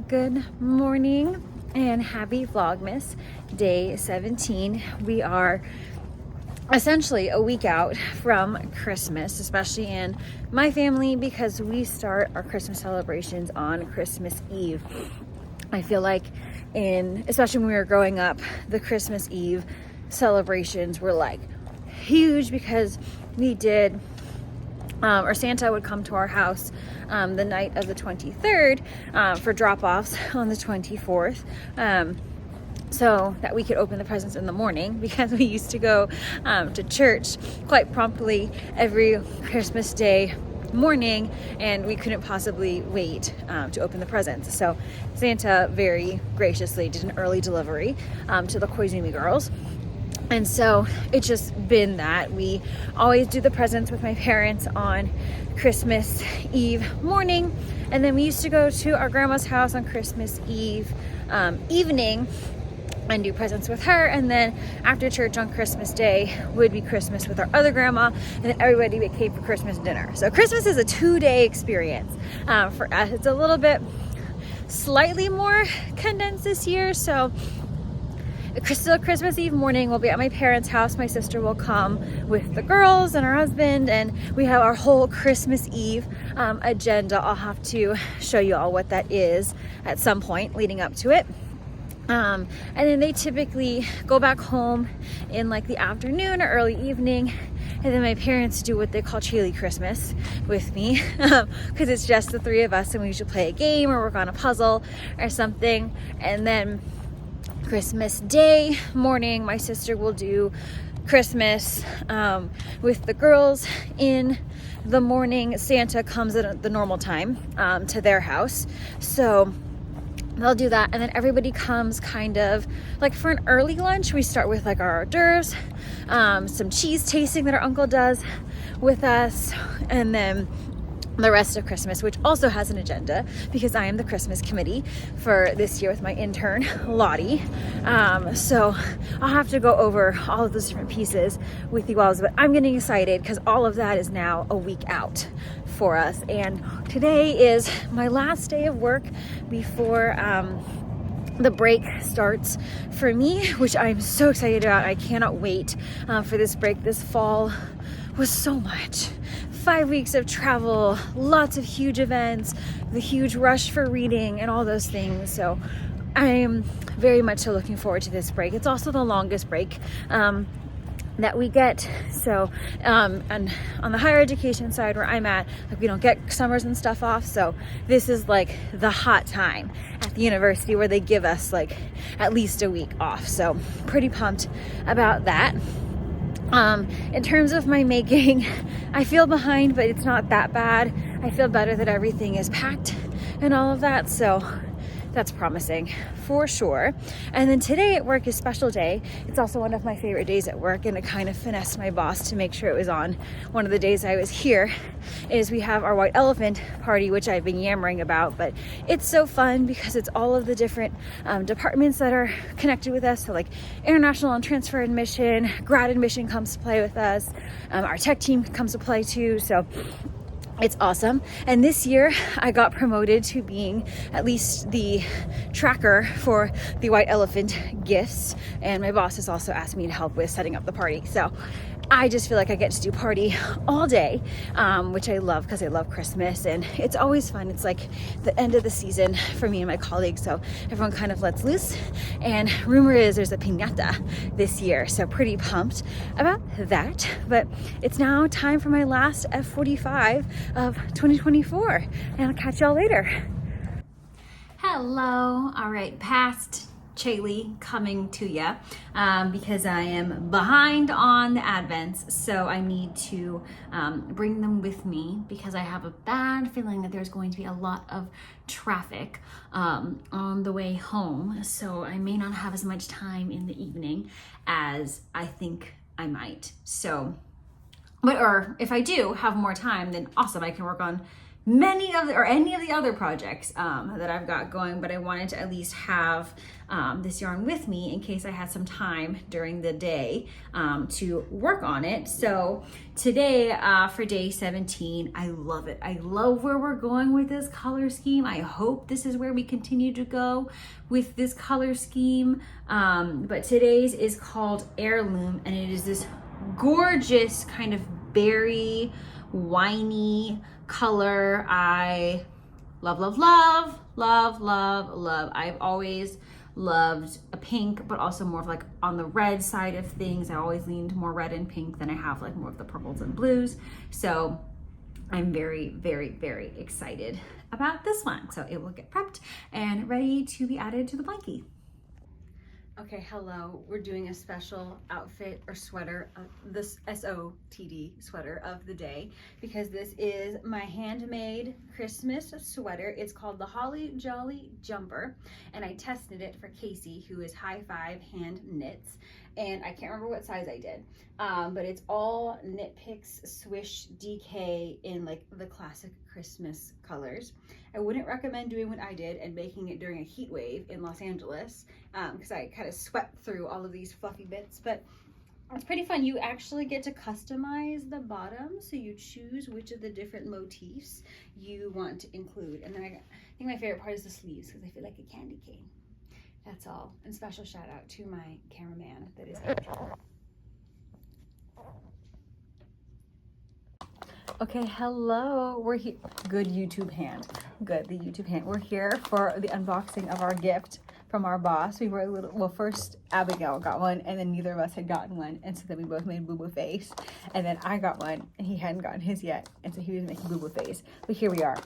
Good morning and happy Vlogmas day 17. We are essentially a week out from Christmas, especially in my family because we start our Christmas celebrations on Christmas Eve. I feel like especially when we were growing up, the Christmas Eve celebrations were like huge because we did or Santa would come to our house the night of the 23rd for drop-offs on the 24th, so that we could open the presents in the morning because we used to go to church quite promptly every Christmas Day morning, and we couldn't possibly wait to open the presents. So Santa very graciously did an early delivery to the Cozies girls. And so it's just been that we always do the presents with my parents on Christmas Eve morning. And then we used to go to our grandma's house on Christmas Eve evening and do presents with her. And then after church on Christmas Day would be Christmas with our other grandma, and then everybody came for Christmas dinner. So Christmas is a 2-day experience. For us, it's a little bit slightly more condensed this year. So still Christmas Eve morning, we'll be at my parents' house. My sister will come with the girls and her husband, and we have our whole Christmas Eve agenda. I'll have to show you all what that is at some point leading up to it. And then they typically go back home in like the afternoon or early evening. And then my parents do what they call Chili Christmas with me because it's just the three of us, and we usually play a game or work on a puzzle or something. And then Christmas Day morning, my sister will do Christmas with the girls in the morning. Santa comes at the normal time to their house, so they'll do that, and then everybody comes kind of like for an early lunch. We start with like our hors d'oeuvres, some cheese tasting that our uncle does with us, and then the rest of Christmas, which also has an agenda because I am the Christmas committee for this year with my intern Lottie. So I'll have to go over all of those different pieces with you all, but I'm getting excited because all of that is now a week out for us. And today is my last day of work before the break starts for me, which I'm so excited about. I cannot wait for this break. This fall was so much. 5 weeks of travel, lots of huge events, the huge rush for reading and all those things. So I am very much so looking forward to this break. It's also the longest break that we get. So and on the higher education side where I'm at, like, we don't get summers and stuff off. So this is like the hot time at the university where they give us like at least a week off. So pretty pumped about that. In terms of my making, I feel behind, but it's not that bad. I feel better that everything is packed and all of that, so that's promising for sure. And then today at work is special day. It's also one of my favorite days at work, and I kind of finessed my boss to make sure it was on one of the days I was here. Is we have our white elephant party, which I've been yammering about, but it's so fun because it's all of the different departments that are connected with us. So like international and transfer admission, grad admission comes to play with us. Our tech team comes to play too. So it's awesome. And this year I got promoted to being at least the tracker for the white elephant gifts. And my boss has also asked me to help with setting up the party. So I just feel like I get to do party all day, which I love because I love Christmas, and it's always fun. It's like the end of the season for me and my colleagues, so everyone kind of lets loose. And rumor is there's a piñata this year, so pretty pumped about that. But it's now time for my last F45 of 2024, and I'll catch y'all later. Hello. All right, past Chaylee coming to ya because I am behind on the Advents, so I need to bring them with me because I have a bad feeling that there's going to be a lot of traffic on the way home, so I may not have as much time in the evening as I think I might. So, or if I do have more time, then awesome, I can work on any of the other projects that I've got going, but I wanted to at least have this yarn with me in case I had some time during the day to work on it. So today for day 17, I love it. I love where we're going with this color scheme. I hope this is where we continue to go with this color scheme. But today's is called Heirloom, and it is this gorgeous kind of berry, winey color. I love, love, love, love, love, love. I've always loved a pink, but also more of like on the red side of things. I always leaned more red and pink than I have like more of the purples and blues. So I'm very, very, very excited about this one. So it will get prepped and ready to be added to the blankie. Okay, hello. We're doing a special outfit or sweater, this SOTD sweater of the day, because this is my handmade Christmas sweater. It's called the Holly Jolly Jumper, and I tested it for Casey, who is High Five Hand Knits, and I can't remember what size I did, but it's all Knit Picks Swish DK in like the classic Christmas colors. I wouldn't recommend doing what I did and making it during a heat wave in Los Angeles, because I kind of swept through all of these fluffy bits, but it's pretty fun. You actually get to customize the bottom, so you choose which of the different motifs you want to include. And then I think my favorite part is the sleeves, because I feel like a candy cane. That's all. And special shout out to my cameraman, that is Andrew. Okay, hello. We're here. Good YouTube hand. Good, the YouTube hand. We're here for the unboxing of our gift from our boss. We were a little, well, first Abigail got one, and then neither of us had gotten one, and so then we both made boo-boo face. And then I got one, and he hadn't gotten his yet, and so he was making boo-boo face. But here we are.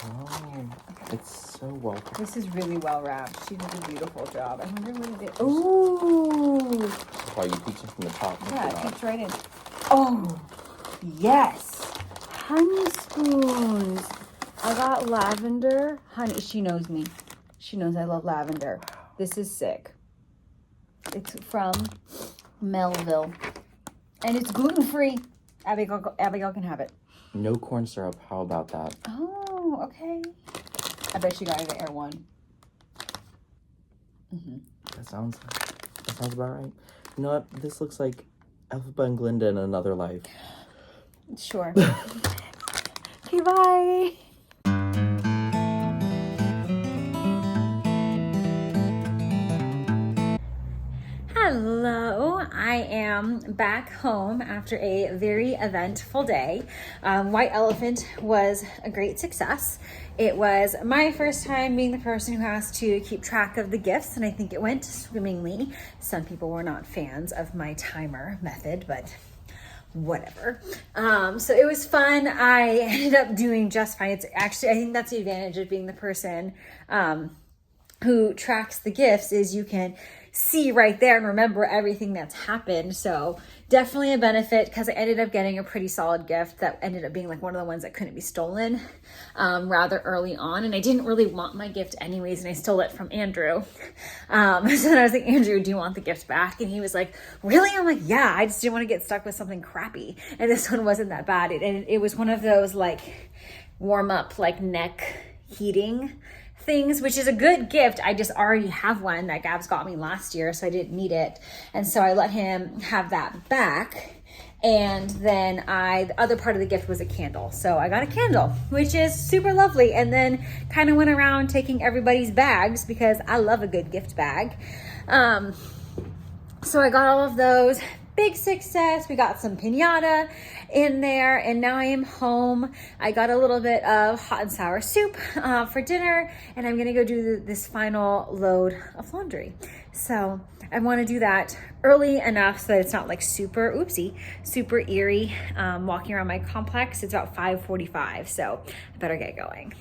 Oh, it's so well. This is really well wrapped. She did a beautiful job. I wonder what it is. Ooh! Why you peeked from the top? Yeah, it peeks right in. Oh, yes! Honey spoons. I got lavender. Honey, she knows me. She knows I love lavender. This is sick. It's from Melville. And it's gluten-free. Abigail can have it. No corn syrup. How about that? Oh, okay. I bet she got it at Air One. That sounds about right. You know what? This looks like Elphaba and Glinda in another life. Sure. Okay, bye. Hello, I am back home after a very eventful day. White Elephant was a great success. It was my first time being the person who has to keep track of the gifts, and I think it went swimmingly. Some people were not fans of my timer method, but whatever. So it was fun. I ended up doing just fine. It's actually, I think that's the advantage of being the person who tracks the gifts, is you can see right there and remember everything that's happened. So definitely a benefit, because I ended up getting a pretty solid gift that ended up being like one of the ones that couldn't be stolen rather early on. And I didn't really want my gift anyways, and I stole it from Andrew. So then I was like, Andrew, do you want the gift back? And he was like, really? I'm like, yeah, I just didn't want to get stuck with something crappy. And this one wasn't that bad. It was one of those like warm up, like neck heating things, which is a good gift. I just already have one that Gabs got me last year, so I didn't need it. And so I let him have that back. And then the other part of the gift was a candle. So I got a candle, which is super lovely. And then kind of went around taking everybody's bags, because I love a good gift bag. So I got all of those. Big success. We got some piñata in there, and now I am home. I got a little bit of hot and sour soup for dinner, and I'm gonna go do this final load of laundry. So I want to do that early enough so that it's not like super eerie walking around my complex. It's about 5:45, so I better get going.